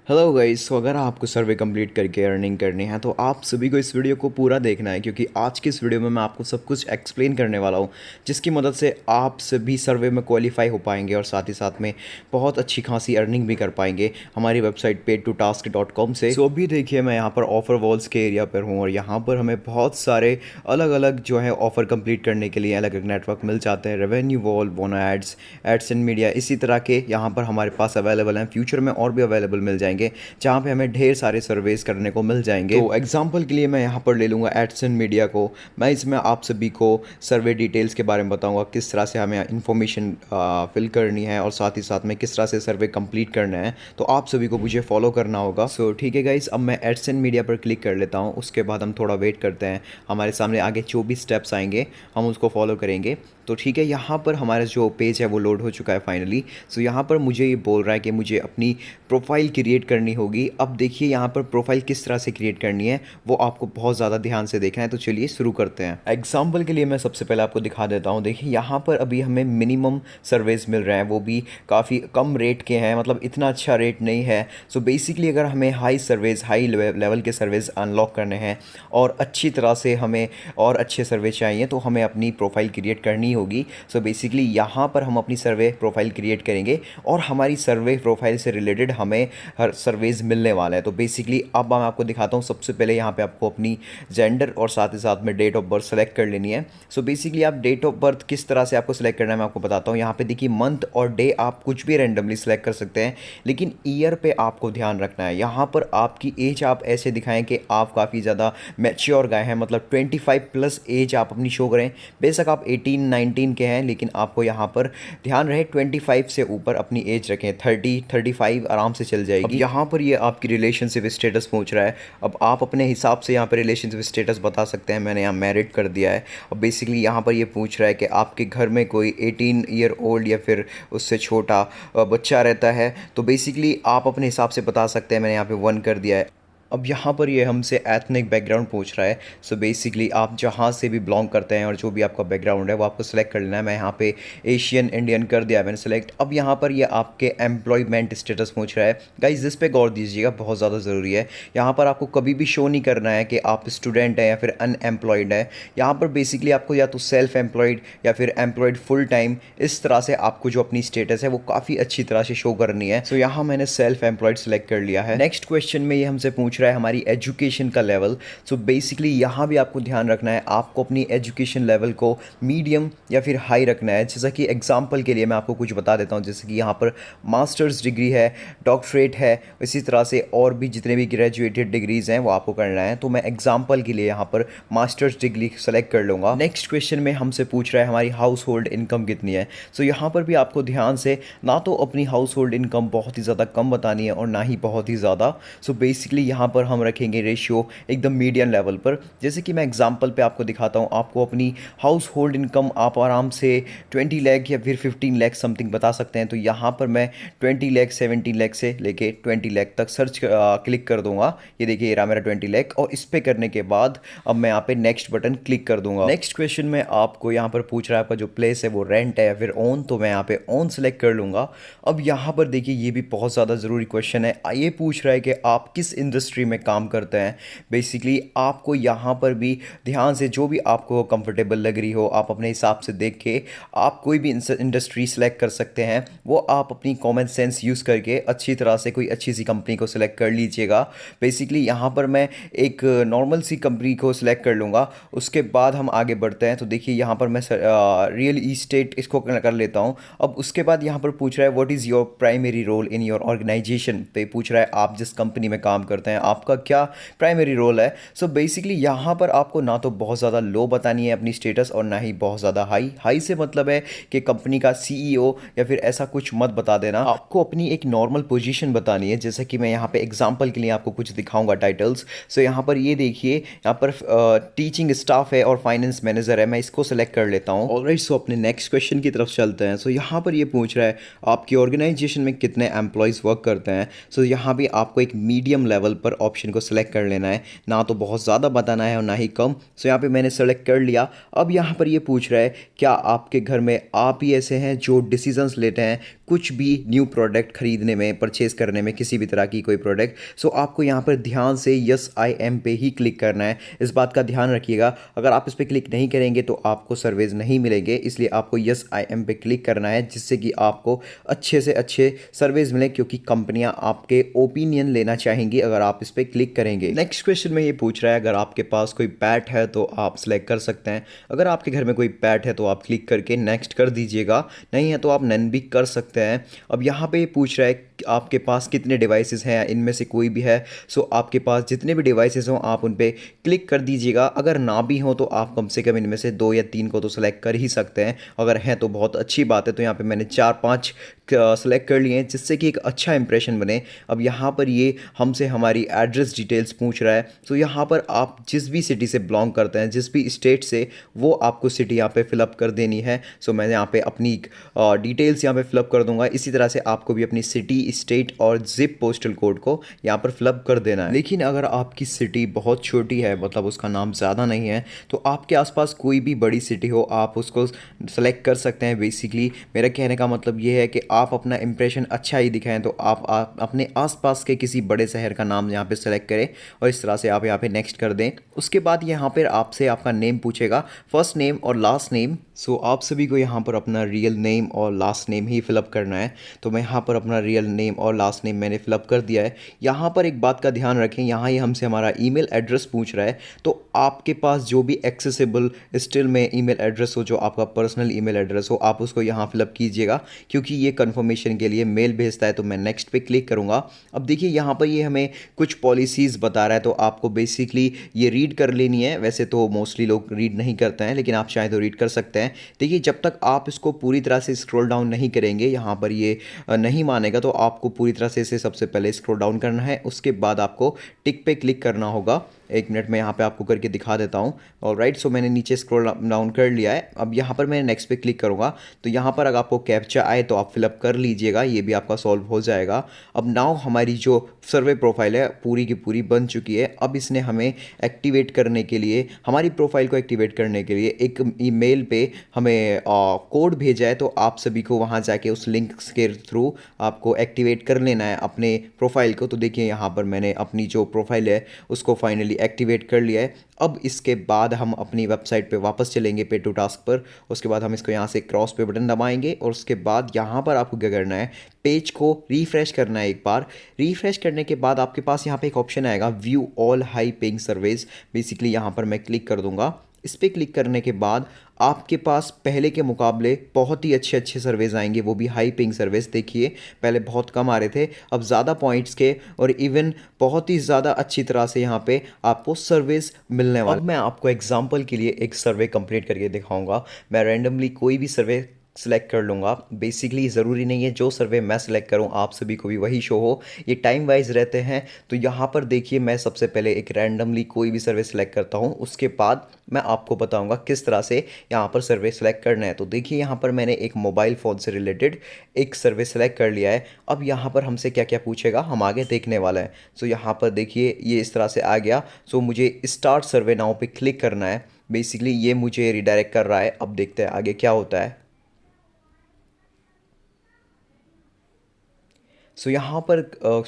Hello guys. तो अगर आपको सर्वे कंप्लीट करके अर्निंग करनी है तो आप सभी को इस वीडियो को पूरा देखना है, क्योंकि आज की इस वीडियो में मैं आपको सब कुछ एक्सप्लेन करने वाला हूं, जिसकी मदद से आप सभी सर्वे में क्वालिफाई हो पाएंगे और साथ ही साथ में बहुत अच्छी खासी अर्निंग भी कर पाएंगे हमारी वेबसाइट paid2task.com से। सो अभी देखिए, मैं यहाँ पर ऑफर वॉल्स के एरिया पर हूँ और यहाँ पर हमें बहुत सारे अलग अलग जो है ऑफ़र कंप्लीट करने के लिए अलग अलग नेटवर्क मिल जाते हैं। Revenue wall, bono ads, ads and media, इसी तरह के यहाँ पर हमारे पास अवेलेबल हैं। फ्यूचर में और भी अवेलेबल मिल जाएंगे जहाँ पे हमें ढेर सारे सर्वेस करने को मिल जाएंगे। तो एग्जांपल के लिए मैं यहाँ पर ले लूँगा एड्स एंड मीडिया को। मैं इसमें आप सभी को सर्वे डिटेल्स के बारे में बताऊँगा, किस तरह से हमें इन्फॉर्मेशन फिल करनी है और साथ ही साथ में किस तरह से सर्वे कंप्लीट करना है। तो आप सभी को मुझे फॉलो करना होगा। सो ठीक है गाइस, अब मैं एड्स एंड मीडिया पर क्लिक कर लेता हूँ। उसके बाद हम थोड़ा वेट करते हैं, हमारे सामने आगे 24 स्टेप्स आएंगे, हम उसको फॉलो करेंगे। तो ठीक है, यहाँ पर हमारा जो पेज है वो लोड हो चुका है फाइनली। सो यहाँ पर मुझे ये बोल रहा है कि मुझे अपनी प्रोफाइल क्रिएट करनी होगी। अब देखिए यहाँ पर प्रोफाइल किस तरह से क्रिएट करनी है वो आपको बहुत ज़्यादा ध्यान से देखना है। तो चलिए शुरू करते हैं। एग्जाम्पल के लिए मैं सबसे पहले आपको दिखा देता हूँ। देखिए यहाँ पर अभी हमें मिनिमम सर्वेज मिल रहे हैं, वो भी काफ़ी कम रेट के हैं, मतलब इतना अच्छा रेट नहीं है। सो बेसिकली अगर हमें हाई सर्वेज, हाई लेवल के सर्वेज अनलॉक करने हैं और अच्छी तरह से हमें और अच्छे सर्वे चाहिए तो हमें अपनी प्रोफाइल क्रिएट करनी होगी। सो बेसिकली यहाँ पर हम अपनी सर्वे प्रोफाइल क्रिएट करेंगे और हमारी सर्वे प्रोफाइल से रिलेटेड हमें हर सर्वेज मिलने वाला है। तो बेसिकली अब मैं आपको दिखाता हूँ। सबसे पहले यहाँ पे आपको अपनी जेंडर और साथ ही साथ में डेट ऑफ बर्थ सेलेक्ट कर लेनी है। सो बेसिकली आप डेट ऑफ बर्थ किस तरह से आपको सेलेक्ट करना है मैं आपको बताता हूँ। यहाँ पे देखिए मंथ और डे आप कुछ भी रैंडमली सेलेक्ट कर सकते हैं, लेकिन ईयर पे आपको ध्यान रखना है। यहाँ पर आपकी एज आप ऐसे दिखाएं कि आप काफ़ी ज़्यादा मैच्योर गए हैं, मतलब 25 प्लस एज आप अपनी शो करें। बेशक आप 18-19 के हैं, लेकिन आपको यहाँ पर ध्यान रहे 25 से ऊपर अपनी एज रखें। 30-35 आराम से चल जाएगी। यहाँ पर ये आपकी रिलेशनशिप स्टेटस पूछ रहा है। अब आप अपने हिसाब से यहाँ पर रिलेशनशिप स्टेटस बता सकते हैं। मैंने यहाँ मैरिड कर दिया है। अब बेसिकली यहाँ पर ये पूछ रहा है कि आपके घर में कोई 18 ईयर ओल्ड या फिर उससे छोटा बच्चा रहता है। तो बेसिकली आप अपने हिसाब से बता सकते हैं। मैंने यहाँ पे 1 कर दिया है। अब यहाँ पर ये हमसे एथनिक बैकग्राउंड पूछ रहा है। सो बेसिकली आप जहाँ से भी बिलोंग करते हैं और जो भी आपका बैकग्राउंड है वो आपको सेलेक्ट कर लेना है। मैं यहाँ पे एशियन इंडियन कर दिया है मैंने सेलेक्ट। अब यहाँ पर ये आपके एम्प्लॉयमेंट स्टेटस पूछ रहा है। गाइस इस पे गौर दीजिएगा, बहुत ज़्यादा ज़रूरी है। यहाँ पर आपको कभी भी शो नहीं करना है कि आप स्टूडेंट हैं या फिर अनएम्प्लॉयड है। यहाँ पर बेसिकली आपको या तो सेल्फ एम्प्लॉयड या फिर एम्प्लॉयड फुल टाइम, इस तरह से आपको जो अपनी स्टेटस है वो काफ़ी अच्छी तरह से शो करनी है। सो यहाँ मैंने सेल्फ एम्प्लॉयड सेलेक्ट कर लिया है। नेक्स्ट क्वेश्चन में ये हमसे पूछ रहा है हमारी एजुकेशन का लेवल। सो बेसिकली यहाँ भी आपको ध्यान रखना है, आपको अपनी एजुकेशन लेवल को मीडियम या फिर हाई रखना है। जैसा कि एग्जांपल के लिए मैं आपको कुछ बता देता हूँ, जैसे कि यहाँ पर मास्टर्स डिग्री है, डॉक्टरेट है, इसी तरह से और भी जितने भी ग्रेजुएटेड डिग्रीज हैं वो आपको करना है। तो मैं एग्जाम्पल के लिए यहाँ पर मास्टर्स डिग्री सेलेक्ट कर लूँगा। नेक्स्ट क्वेश्चन में हमसे पूछ रहा है हमारी हाउस होल्ड इनकम कितनी है। सो यहाँ पर भी आपको ध्यान से ना तो अपनी हाउस होल्ड इनकम बहुत ही ज़्यादा कम बतानी है और ना ही बहुत ही ज़्यादा। सो बेसिकली यहाँ पर हम रखेंगे रेशियो एकदम मीडियम लेवल पर। जैसे कि मैं एग्जांपल पे आपको दिखाता हूँ, आपको अपनी हाउस होल्ड इनकम आप आराम से 20 लाख या फिर 15 लाख समथिंग बता सकते हैं। तो यहाँ पर मैं 20 लाख 17 लाख से लेके 20 लाख तक सर्च क्लिक कर दूंगा। ये देखिए ये रहा मेरा 20 लाख, और इस पे करने के बाद अब मैं यहाँ पे नेक्स्ट बटन क्लिक कर दूंगा। नेक्स्ट क्वेश्चन में आपको यहाँ पर पूछ रहा है आपका जो प्लेस है वो रेंट है या फिर ओन, तो मैं यहाँ पे ओन सेलेक्ट कर लूँगा। अब यहाँ पर देखिए ये भी बहुत ज़्यादा ज़रूरी क्वेश्चन है। ये पूछ रहा है कि आप किस इंडस्ट्री में काम करते हैं। बेसिकली आपको यहाँ पर भी ध्यान से जो भी आपको कंफर्टेबल लग रही हो आप अपने हिसाब से देख के आप कोई भी इंडस्ट्री सेलेक्ट कर सकते हैं। वो आप अपनी कॉमन सेंस यूज़ करके अच्छी तरह से कोई अच्छी सी कंपनी को सिलेक्ट कर लीजिएगा। बेसिकली यहाँ पर मैं एक नॉर्मल सी कंपनी को सिलेक्ट कर लूँगा, उसके बाद हम आगे बढ़ते हैं। तो देखिए यहाँ पर मैं रियल इस्टेट इसको कर लेता हूँ। अब उसके बाद यहाँ पर पूछ रहा है what is your primary role in your organisation. तो ये पूछ रहा है आप जिस कंपनी में काम करते हैं आपका क्या प्राइमरी रोल है। सो बेसिकली यहाँ पर आपको ना तो बहुत ज़्यादा लो बतानी है अपनी स्टेटस और ना ही बहुत ज़्यादा हाई। हाई से मतलब है कि कंपनी का सीईओ या फिर ऐसा कुछ मत बता देना। आपको अपनी एक नॉर्मल पोजीशन बतानी है। जैसे कि मैं यहाँ पे एग्जांपल के लिए आपको कुछ दिखाऊंगा टाइटल्स। सो यहाँ पर ये देखिए, यहाँ पर टीचिंग स्टाफ है और फाइनेंस मैनेजर है, मैं इसको सेलेक्ट कर लेता हूँ। ऑलराइट, सो अपने नेक्स्ट क्वेश्चन की तरफ चलते हैं। सो यहाँ पर ये पूछ रहा है आपकी ऑर्गेनाइजेशन में कितने एम्प्लॉयज़ वर्क करते हैं। सो यहाँ भी आपको एक मीडियम लेवल पर ऑप्शन को सिलेक्ट कर लेना है, ना तो बहुत ज़्यादा बताना है और ना ही कम। सो यहाँ पे मैंने सेलेक्ट कर लिया। अब यहाँ पर ये पूछ रहा है क्या आपके घर में आप ही ऐसे हैं जो डिसीजंस लेते हैं, कुछ भी न्यू प्रोडक्ट खरीदने में, परचेज़ करने में, किसी भी तरह की कोई प्रोडक्ट। सो आपको यहाँ पर ध्यान से यस आई एम पे ही क्लिक करना है। इस बात का ध्यान रखिएगा, अगर आप इस पर क्लिक नहीं करेंगे तो आपको सर्वेज नहीं मिलेंगे, इसलिए आपको यस आई एम पे क्लिक करना है, जिससे कि आपको अच्छे से अच्छे सर्वेज मिले, क्योंकि कंपनियां आपके ओपिनियन लेना चाहेंगी अगर आप इस पर क्लिक करेंगे। नेक्स्ट क्वेश्चन में ये पूछ रहा है, अगर आपके पास कोई पैट है तो आप सेलेक्ट कर सकते हैं। अगर आपके घर में कोई पैट है तो आप क्लिक करके नेक्स्ट कर दीजिएगा, नहीं है तो आप नन भी कर सकते हैं। अब यहाँ पे ये पूछ रहा है कि आपके पास कितने डिवाइसेस हैं, इनमें से कोई भी है। सो आपके पास जितने भी डिवाइसेस हों आप उन पर क्लिक कर दीजिएगा। अगर ना भी हो तो आप कम से कम इनमें से 2 या 3 को तो सेलेक्ट कर ही सकते हैं, अगर हैं तो बहुत अच्छी बात है। तो यहाँ पे मैंने 4-5 सेलेक्ट कर लिए हैं, जिससे कि एक अच्छा इंप्रेशन बने। अब यहाँ पर ये हमसे हमारी एड्रेस डिटेल्स पूछ रहा है। तो यहाँ पर आप जिस भी सिटी से बिलोंग करते हैं, जिस भी स्टेट से, वो आपको सिटी यहाँ पे फिलअप कर देनी है। सो मैं यहाँ पे अपनी डिटेल्स यहाँ पे फिलअप कर दूंगा। इसी तरह से आपको भी अपनी सिटी, स्टेट और जिप पोस्टल कोड को यहाँ पर फिलअप कर देना है। लेकिन अगर आपकी सिटी बहुत छोटी है, मतलब उसका नाम ज़्यादा नहीं है, तो आपके आसपास कोई भी बड़ी सिटी हो आप उसको सेलेक्ट कर सकते हैं। बेसिकली मेरा कहने का मतलब ये है कि आप अपना इंप्रेशन अच्छा ही दिखाएं, तो आप अपने आसपास के किसी बड़े शहर का नाम यहाँ पे सेलेक्ट करें और इस तरह से आप यहाँ पे नेक्स्ट कर दें। उसके बाद यहाँ पर आपसे आपका नेम पूछेगा, फर्स्ट नेम और लास्ट नेम। सो आप सभी को यहाँ पर अपना रियल नेम और लास्ट नेम ही फिलअप करना है। तो मैं यहाँ पर अपना रियल नेम और लास्ट नेम मैंने फिलअप कर दिया है। यहाँ पर एक बात का ध्यान रखें, यहाँ ये हमसे हमारा ईमेल एड्रेस पूछ रहा है। तो आपके पास जो भी एक्सेसिबल स्टिल में ईमेल एड्रेस हो, जो आपका पर्सनल ईमेल एड्रेस हो, आप उसको यहाँ फिलअप कीजिएगा, क्योंकि ये कंफर्मेशन के लिए मेल भेजता है। तो मैं नेक्स्ट पे क्लिक करूँगा। अब देखिए यहाँ पर ये हमें कुछ पॉलिसीज़ बता रहा है, तो आपको बेसिकली ये रीड कर लेनी है। वैसे तो मोस्टली लोग रीड नहीं करते हैं, लेकिन आप चाहें तो रीड कर सकते हैं। देखिए जब तक आप इसको पूरी तरह से स्क्रॉल डाउन नहीं करेंगे, यहाँ पर ये नहीं मानेगा, तो आपको पूरी तरह से इसे सबसे पहले स्क्रॉल डाउन करना है। उसके बाद आपको टिक पे क्लिक करना होगा। 1 मिनट में यहाँ पे आपको करके दिखा देता हूँ। ऑलराइट, सो मैंने नीचे स्क्रॉल डाउन कर लिया है। अब यहाँ पर मैं नेक्स्ट पे क्लिक करूँगा, तो यहाँ पर अगर आपको कैप्चा आए तो आप फिलअप कर लीजिएगा, ये भी आपका सॉल्व हो जाएगा। अब नाउ हमारी जो सर्वे प्रोफाइल है पूरी की पूरी बन चुकी है। अब इसने हमें एक्टिवेट करने के लिए, हमारी प्रोफाइल को एक्टिवेट करने के लिए एक ईमेल पे हमें कोड भेजा है। तो आप सभी को वहाँ जाके उस लिंक के थ्रू आपको एक्टिवेट कर लेना है अपने प्रोफाइल को। तो देखिए यहाँ पर मैंने अपनी जो प्रोफाइल है उसको फाइनली एक्टिवेट कर लिया है। अब इसके बाद हम अपनी वेबसाइट पे वापस चलेंगे पे टू टास्क पर। उसके बाद हम इसको यहाँ से क्रॉस पे बटन दबाएंगे और उसके बाद यहाँ पर आपको क्या करना है, पेज को रिफ्रेश करना है। एक बार रिफ्रेश करने के बाद आपके पास यहाँ पे एक ऑप्शन आएगा, view all high paying surveys. Basically यहाँ पर मैं क्लिक कर दूंगा। इस पर क्लिक करने के बाद आपके पास पहले के मुकाबले बहुत ही अच्छे अच्छे सर्वेज आएंगे, वो भी हाई पेइंग सर्वेज। देखिए पहले बहुत कम आ रहे थे, अब ज़्यादा पॉइंट्स के और इवन बहुत ही ज़्यादा अच्छी तरह से यहाँ पे आपको सर्वेज मिलने वाले। अब मैं आपको एग्जांपल के लिए एक सर्वे कंप्लीट करके दिखाऊंगा। मैं रैंडमली कोई भी सर्वे सेलेक्ट कर लूँगा। बेसिकली ज़रूरी नहीं है जो सर्वे मैं सेलेक्ट करूँ आप सभी को भी वही शो हो, ये टाइम वाइज रहते हैं। तो यहाँ पर देखिए मैं सबसे पहले एक रैंडमली कोई भी सर्वे सेलेक्ट करता हूँ, उसके बाद मैं आपको बताऊँगा किस तरह से यहाँ पर सर्वे सेलेक्ट करना है। तो देखिए यहाँ पर मैंने एक मोबाइल फ़ोन से रिलेटेड एक सर्वे सेलेक्ट कर लिया है। अब यहाँ पर हमसे क्या क्या पूछेगा हम आगे देखने वाला है। सो यहाँ पर देखिए ये इस तरह से आ गया। सो मुझे स्टार्ट सर्वे नाउ पे क्लिक करना है। बेसिकली ये मुझे रिडायरेक्ट कर रहा है। अब देखते हैं आगे क्या होता है। सो यहाँ पर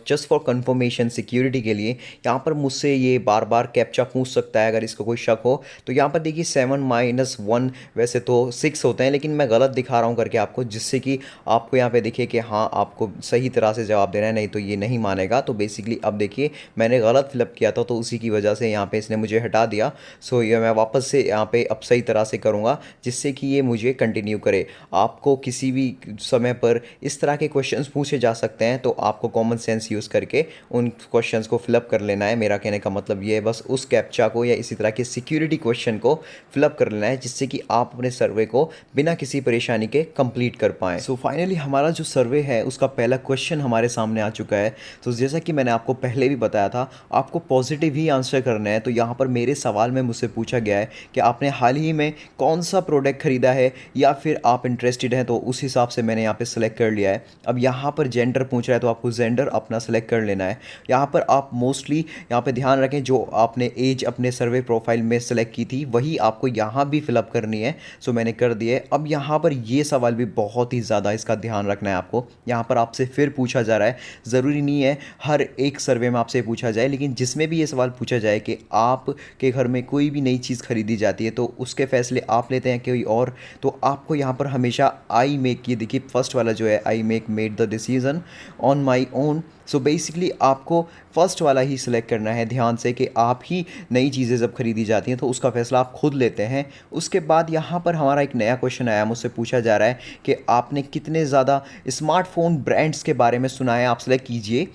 जस्ट फॉर कंफर्मेशन सिक्योरिटी के लिए यहाँ पर मुझसे ये बार बार कैप्चा पूछ सकता है अगर इसको कोई शक हो। तो यहाँ पर देखिए 7-1 वैसे तो 6 होते हैं, लेकिन मैं गलत दिखा रहा हूँ करके आपको, जिससे कि आपको यहाँ पे देखिए कि हाँ आपको सही तरह से जवाब देना है, नहीं तो ये नहीं मानेगा। तो बेसिकली अब देखिए मैंने गलत फिलअप किया था, तो उसी की वजह से यहाँ पर इसने मुझे हटा दिया। सो ये मैं वापस से यहाँ पर अब सही तरह से करूँगा, जिससे कि ये मुझे कंटिन्यू करे। आपको किसी भी समय पर इस तरह के क्वेश्चन पूछे जा सकते हैं, तो आपको कॉमन सेंस यूज़ करके उन क्वेश्चंस को फिलअप कर लेना है। मेरा कहने का मतलब ये है, बस उस कैप्चा को या इसी तरह के सिक्योरिटी क्वेश्चन को फिलअप कर लेना है, जिससे कि आप अपने सर्वे को बिना किसी परेशानी के कंप्लीट कर पाएँ। सो फाइनली हमारा जो सर्वे है उसका पहला क्वेश्चन हमारे सामने आ चुका है। तो जैसा कि मैंने आपको पहले भी बताया था, आपको पॉजिटिव ही आंसर करना है। तो यहाँ पर मेरे सवाल में मुझसे पूछा गया है कि आपने हाल ही में कौन सा प्रोडक्ट खरीदा है या फिर आप इंटरेस्टेड हैं, तो उस हिसाब से मैंने यहाँ पर सेलेक्ट कर लिया है। अब यहाँ पर जेंडर पूछा पूछ रहा है तो आपको जेंडर अपना सेलेक्ट कर लेना है। यहाँ पर आप मोस्टली यहाँ पे ध्यान रखें जो आपने एज अपने सर्वे प्रोफाइल में सेलेक्ट की थी वही आपको यहाँ भी फिलअप करनी है। सो मैंने कर दिया है। अब यहाँ पर ये सवाल भी बहुत ही ज़्यादा इसका ध्यान रखना है आपको। यहाँ पर आपसे फिर पूछा जा रहा है, ज़रूरी नहीं है हर एक सर्वे में आपसे पूछा जाए, लेकिन जिसमें भी ये सवाल पूछा जाए कि आपके घर में कोई भी नई चीज़ खरीदी जाती है तो उसके फैसले आप लेते हैं कोई और, तो आपको यहाँ पर हमेशा आई मेक, ये देखिए फर्स्ट वाला जो है I made the decision on my own. So basically आपको फर्स्ट वाला ही सिलेक्ट करना है ध्यान से कि आप ही नई चीज़ें जब खरीदी जाती हैं तो उसका फ़ैसला आप खुद लेते हैं। उसके बाद यहाँ पर हमारा एक नया क्वेश्चन आया, मुझसे पूछा जा रहा है कि आपने कितने ज़्यादा स्मार्टफोन ब्रांड्स के बारे में सुना है, आप सेलेक्ट कीजिए।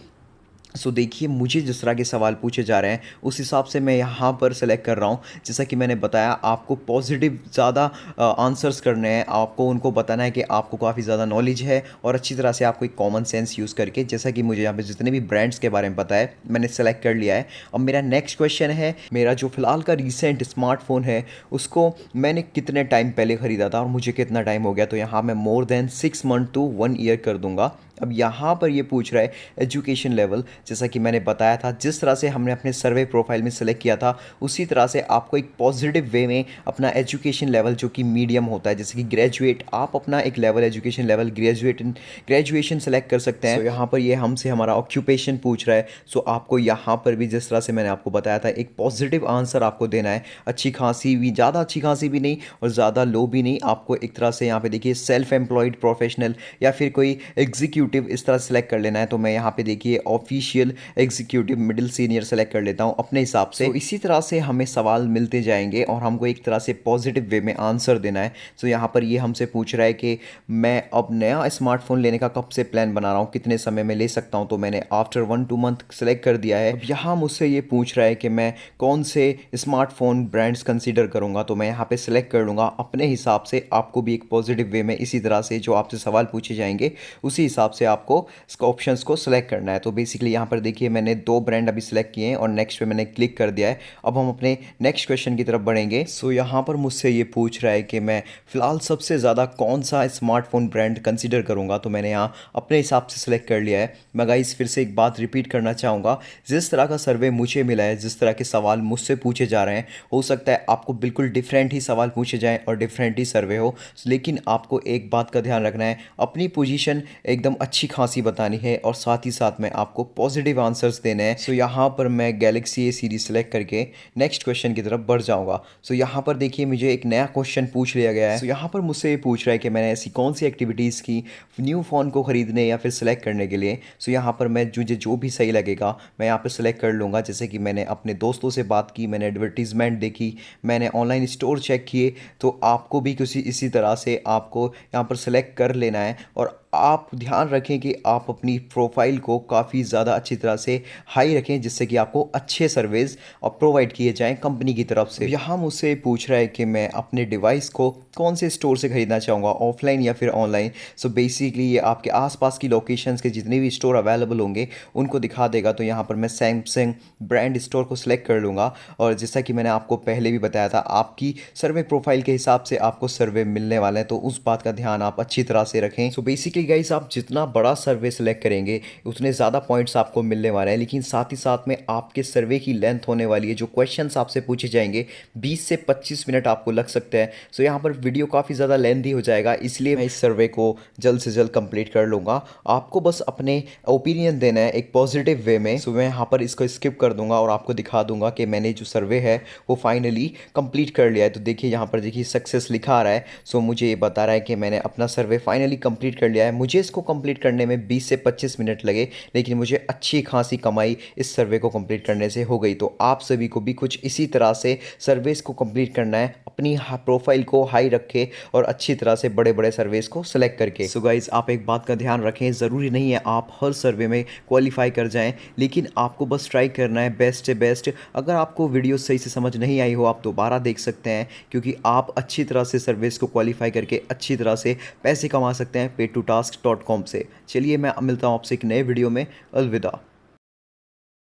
सो देखिए मुझे जिस तरह के सवाल पूछे जा रहे हैं उस हिसाब से मैं यहाँ पर सेलेक्ट कर रहा हूँ। जैसा कि मैंने बताया आपको पॉजिटिव ज़्यादा आंसर्स करने हैं, आपको उनको बताना है कि आपको काफ़ी ज़्यादा नॉलेज है और अच्छी तरह से आपको एक कॉमन सेंस यूज़ करके, जैसा कि मुझे यहाँ पे जितने भी ब्रांड्स के बारे में पता है मैंने सेलेक्ट कर लिया है। अब मेरा नेक्स्ट क्वेश्चन है, मेरा जो फ़िलहाल का रिसेंट स्मार्टफोन है उसको मैंने कितने टाइम पहले ख़रीदा था और मुझे कितना टाइम हो गया, तो यहाँ मैं more than 6 month to 1 year कर दूँगा। अब यहाँ पर ये पूछ रहा है एजुकेशन लेवल, जैसा कि मैंने बताया था जिस तरह से हमने अपने सर्वे प्रोफाइल में सेलेक्ट किया था उसी तरह से आपको एक पॉजिटिव वे में अपना एजुकेशन लेवल जो कि मीडियम होता है, जैसे कि ग्रेजुएट, आप अपना एक level education level graduation select कर सकते हैं। तो यहाँ पर ये हमसे हमारा ऑक्यूपेशन पूछ रहा है। सो आपको यहाँ पर भी जिस तरह से मैंने आपको बताया था एक पॉजिटिव आंसर आपको देना है, अच्छी खासी भी, ज़्यादा अच्छी खासी भी नहीं और ज़्यादा लो भी नहीं। आपको एक तरह से यहाँ पे देखिए सेल्फ एम्प्लॉयड प्रोफेशनल या फिर कोई एग्जीक्यूटिव इस तरह सेलेक्ट कर लेना है। तो मैं यहाँ पे देखिए official, executive, middle, senior select कर लेता हूँ अपने हिसाब से। तो इसी तरह से हमें सवाल मिलते जाएंगे और हमको एक तरह से पॉजिटिव वे में आंसर देना है। तो यहाँ पर ये हमसे पूछ रहा है कि मैं अब नया स्मार्टफोन लेने का कब से प्लान बना रहा हूँ, कितने समय में ले सकता हूँ, तो मैंने आफ्टर 1-2 मंथ सेलेक्ट कर दिया है। अब यहाँ मुझसे ये पूछ रहा है कि मैं कौन से स्मार्टफोन ब्रांड्स कंसीडर करूँगा, तो मैं यहाँ पे सेलेक्ट कर लूँगा अपने हिसाब से। आपको भी एक पॉजिटिव वे में इसी तरह से जो आपसे सवाल पूछे जाएंगे उसी हिसाब से आपको ऑप्शंस को सिलेक्ट करना है। तो बेसिकली यहाँ पर देखिए मैंने 2 ब्रांड अभी सिलेक्ट किए हैं और नेक्स्ट पे मैंने क्लिक कर दिया है। अब हम अपने नेक्स्ट क्वेश्चन की तरफ बढ़ेंगे। सो यहाँ पर मुझसे ये पूछ रहा है कि मैं फ़िलहाल सबसे ज़्यादा कौन सा स्मार्टफोन ब्रांड कंसीडर करूँगा, तो मैंने यहाँ अपने हिसाब से सिलेक्ट कर लिया है। मैं गाइस फिर से एक बात रिपीट करना चाहूँगा, जिस तरह का सर्वे मुझे मिला है, जिस तरह के सवाल मुझसे पूछे जा रहे हैं, हो सकता है आपको बिल्कुल डिफरेंट ही सवाल पूछे जाएँ और डिफरेंट ही सर्वे हो, लेकिन आपको एक बात का ध्यान रखना है, अपनी पोजीशन एकदम अच्छी खासी बतानी है और साथ ही साथ में आपको पॉजिटिव आंसर्स देने हैं। सो यहाँ पर मैं गैलेक्सी ए सीरीज सेलेक्ट करके नेक्स्ट क्वेश्चन की तरफ बढ़ जाऊँगा। सो यहाँ पर देखिए मुझे एक नया क्वेश्चन पूछ लिया गया है। सो यहाँ पर मुझसे ये पूछ रहा है कि मैंने ऐसी कौन सी एक्टिविटीज़ की न्यू फ़ोन को ख़रीदने या फिर सेलेक्ट करने के लिए। सो यहाँ पर मैं मुझे जो भी सही लगेगा मैं यहाँ पर सेलेक्ट कर लूँगा। जैसे कि मैंने अपने दोस्तों से बात की, मैंने एडवर्टीज़मेंट देखी, मैंने ऑनलाइन स्टोर चेक किए, तो आपको भी किसी इसी तरह से आपको यहाँ पर सेलेक्ट कर लेना है। और आप ध्यान रखें कि आप अपनी प्रोफाइल को काफ़ी ज़्यादा अच्छी तरह से हाई रखें जिससे कि आपको अच्छे सर्विस प्रोवाइड किए जाएं कंपनी की तरफ से। यहाँ मुझसे पूछ रहा है कि मैं अपने डिवाइस को कौन से स्टोर से ख़रीदना चाहूँगा, ऑफलाइन या फिर ऑनलाइन। सो बेसिकली ये आपके आसपास की लोकेशंस के जितने भी स्टोर अवेलेबल होंगे उनको दिखा देगा। तो यहाँ पर मैं सैमसंग ब्रांड स्टोर को सिलेक्ट कर लूँगा। और जैसा कि मैंने आपको पहले भी बताया था, आपकी सर्वे प्रोफाइल के हिसाब से आपको सर्वे मिलने वाले हैं, तो उस बात का ध्यान आप अच्छी तरह से रखें। सो बेसिकली गाइस आप जितना बड़ा सर्वे सेलेक्ट करेंगे उतने ज़्यादा पॉइंट्स आपको मिलने वाले हैं, लेकिन साथ ही साथ में आपके सर्वे की लेंथ होने वाली है। जो क्वेश्चंस आपसे पूछे जाएंगे 20 से 25 मिनट आपको लग सकते हैं। सो यहाँ पर वीडियो काफ़ी ज़्यादा लेंथी हो जाएगा, इसलिए मैं इस सर्वे को जल्द से जल्द कंप्लीट कर लूँगा। आपको बस अपने ओपिनियन देना है एक पॉजिटिव वे में। सो मैं यहाँ पर इसको स्किप कर दूँगा और आपको दिखा दूँगा कि मैंने जो सर्वे है वो फाइनली कंप्लीट कर लिया है। तो देखिए यहाँ पर देखिए सक्सेस लिखा आ रहा है। सो मुझे ये बता रहा है कि मैंने अपना सर्वे फाइनली कंप्लीट कर लिया है। मुझे इसको कंप्लीट करने में 20 से 25 मिनट लगे, लेकिन मुझे अच्छी खासी कमाई इस सर्वे को कंप्लीट करने से हो गई। तो आप सभी को भी कुछ इसी तरह से सर्वेस को कंप्लीट करना है, अपनी प्रोफाइल को हाई रखे और अच्छी तरह से बड़े बड़े सर्वेस को सिलेक्ट करके। सो गाइस आप एक बात का ध्यान रखें, ज़रूरी नहीं है आप हर सर्वे में क्वालिफाई कर जाएं, लेकिन आपको बस ट्राई करना है बेस्ट से बेस्ट। अगर आपको वीडियो सही से समझ नहीं आई हो आप दोबारा देख सकते हैं, क्योंकि आप अच्छी तरह से सर्वेस को क्वालिफाई करके अच्छी तरह से पैसे कमा सकते हैं pay2task.com से। चलिए मैं मिलता हूँ आपसे एक नए वीडियो में। अलविदा।